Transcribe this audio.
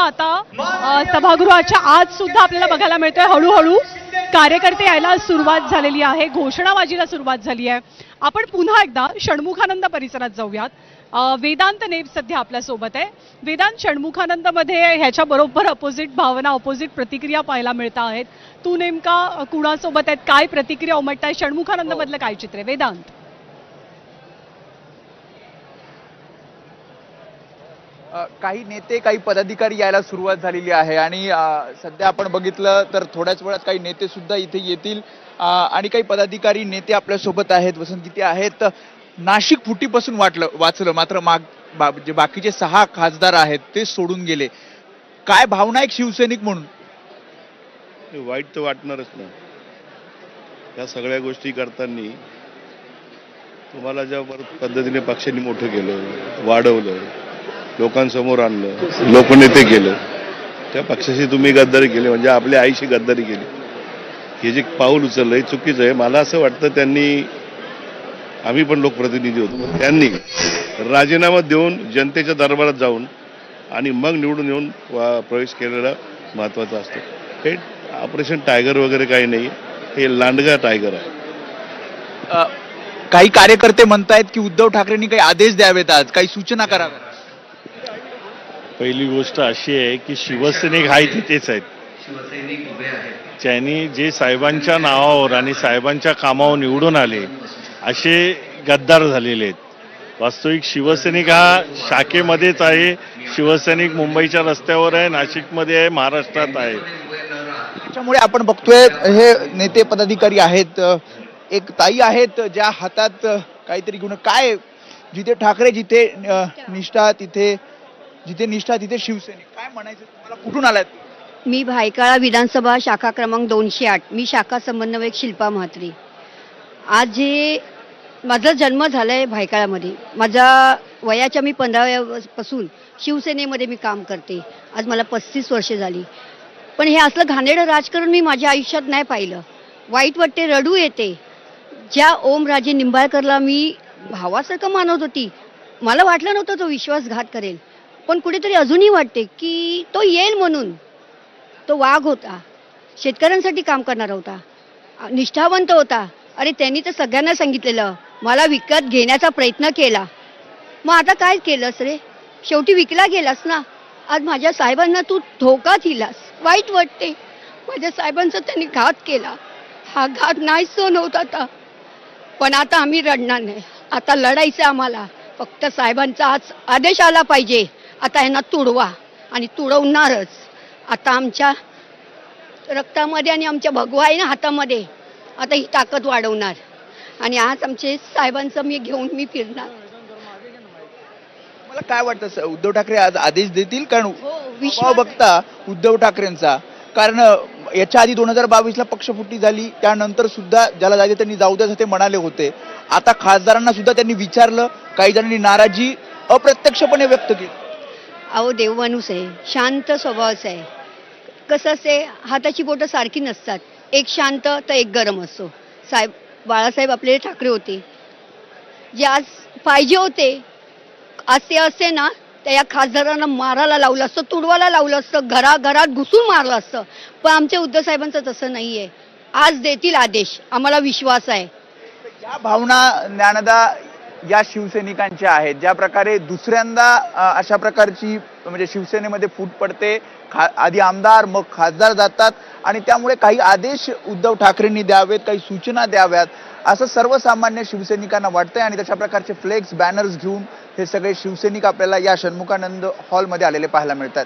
आता सभागृहाच्या आत सुद्धा आपल्याला बघायला मिळतोय हळूहळू कार्यकर्ते यायला सुरुवात झालेली आहे, घोषणाबाजीला सुरुवात झाली आहे. आपण पुन्हा एकदा षण्मुखानंद परिसरात जाऊयात. वेदांत नेब सध्या आपल्या सोबत आहे. वेदांत, षण्मुखानंद मध्ये ह्याच्या बरोबर अपोजिट भावना, अपोजिट प्रतिक्रिया पाहायला मिळत आहेत. तू नेमका कुणासोबत आहेत, काय प्रतिक्रिया उमटताय? षण्मुखानंद मधलं काय चित्र आहे वेदांत? काही नेते, काही पदाधिकारी यायला सुरुवात झालेली आहे आणि सध्या आपण बघितलं तर थोड्याच वेळात काही नेते सुद्धा इथे येतील आणि काही पदाधिकारी नेते आपल्या सोबत आहेत. वसंत गीते आहेत. नाशिक फुटीपासून वाचलं, मात्र जे बाकीचे 6 खासदार आहेत ते सोडून गेले. काय भावना एक शिवसैनिक म्हणून? वाईट तर वाटणारच ना. या सगळ्या गोष्टी करताना तुम्हाला ज्या पद्धतीने पक्षांनी मोठं केलं, वाढवलं, लोकांसमोर आणलं, लोकनेते केलं, त्या पक्षाशी तुम्ही गद्दारी केली, म्हणजे आपल्या आईशी गद्दारी केली. हे जे पाऊल उचललं हे चुकीचं आहे. मला असं वाटतं आम्ही पण लोकप्रतिनिधी होतो, त्यांनी राजीनामा देऊन जनतेच्या दरबारात जाऊन आणि मग निवडून येऊन प्रवेश केलेला महत्वाचा असतो. हे ऑपरेशन टायगर वगैरे काही नाही, हे लांडगा टायगर आहे. काही कार्यकर्ते म्हणतायत की उद्धव ठाकरेंनी काही आदेश द्यावेत, आज काही सूचना कराव्यात. पहिली गोष्ट अशी आहे की शिवसैनिक हाय तिथेच आहेत. त्यांनी जे साहेबांच्या नावावर आणि साहेबांच्या कामावर निवडून आले असे गद्दार झालेले आहेत. वास्तविक शिवसैनिक हा शाखेमध्येच आहे. शिवसैनिक मुंबईच्या रस्त्यावर आहे, नाशिकमध्ये आहे, महाराष्ट्रात आहे. त्याच्यामुळे आपण बघतोय हे नेते पदाधिकारी आहेत. एक ताई आहेत ज्या हातात काहीतरी घेऊन, काय जिथे ठाकरे जिथे निष्ठा तिथे शिवसैनिक, काय म्हणायचं तुम्हाला? कुठून आलात? मी भायखळा विधानसभा शाखा क्रमांक 208. मी शाखा समन्वयक शिल्पा म्हात्रे. आज जे माझा जन्म झालाय भायखळामध्ये, माझ्या वयाच्या मी 15व्या पासून शिवसेनेमध्ये मी काम करते. आज मला 35 वर्षे झाली. पण हे असलं घाणेरडं राजकारण मी माझ्या आयुष्यात नाही पाहिलं. वाईट वाटते, रडू येते. ज्या ओमराजे निंबाळकरला मी भावासारखं मानत होती, मला वाटलं नव्हतं तो विश्वासघात करेल, पण कुठेतरी अजूनही वाटते की तो येईल म्हणून. तो वाघ होता, शेतकऱ्यांसाठी काम करणारा होता, निष्ठावंत होता. अरे त्यांनी तर सगळ्यांना सांगितलेलं, मला विकत घेण्याचा प्रयत्न केला. मग आता काय केलंस रे? शेवटी विकला गेलास ना. आज माझ्या साहेबांना तू धोका दिलास. वाईट वाटते. माझ्या साहेबांचा त्यांनी घात केला. हा घात नाही सहन होत आता. पण आता आम्ही रडणार नाही. आता लढायचं आम्हाला. फक्त साहेबांचा आज आदेश आला पाहिजे. आता यांना तुडवा आणि तुडवणारच. आता आमच्या रक्तामध्ये आणि आमच्या भगवा आहे ना हातामध्ये, आता ही ताकद वाढवणार. आणि आज आमचे साहेबांचं मी घेऊन मी फिरणार. मला काय वाटतं उद्धव ठाकरे आज आदेश देतील? कारण विश्वास बघता उद्धव ठाकरेंचा, कारण याच्या आधी 2022ला पक्षफुटी झाली, त्यानंतर सुद्धा ज्याला जायचे त्यांनी जाऊ द्या ते म्हणाले होते. आता खासदारांना सुद्धा त्यांनी विचारलं, काही जणांनी नाराजी अप्रत्यक्षपणे व्यक्त केली. अहो देव माणूस आहे, शांत स्वभावाचा आहे. कसं असते, हाताची बोटं सारखी नसतात. एक शांत तर एक गरम असतो. बाळासाहेब आपले ठाकरे होते, जे आज पाहिजे होते. आज ते असते ना, त्या या खासदारांना मारायला लावलं असतं, तुडवायला लावलं असतं, घराघरात घुसून मारलं असतं. पण आमच्या उद्धव साहेबांचं तसं नाहीये. आज देतील आदेश, आम्हाला विश्वास आहे. या भावना ज्ञानदा या शिवसैनिकांच्या आहेत. ज्या प्रकारे दुसऱ्यांदा अशा प्रकारची म्हणजे शिवसेनेमध्ये फूट पडते, आधी आमदार मग खासदार जातात आणि त्यामुळे काही आदेश उद्धव ठाकरेंनी द्यावेत, काही सूचना द्याव्यात, असं सर्वसामान्य शिवसैनिकांना वाटतंय. आणि तशा प्रकारचे फ्लेक्स, बॅनर्स घेऊन हे सगळे शिवसैनिक आपल्याला या षण्मुखानंद हॉलमध्ये आलेले पाहायला मिळतात.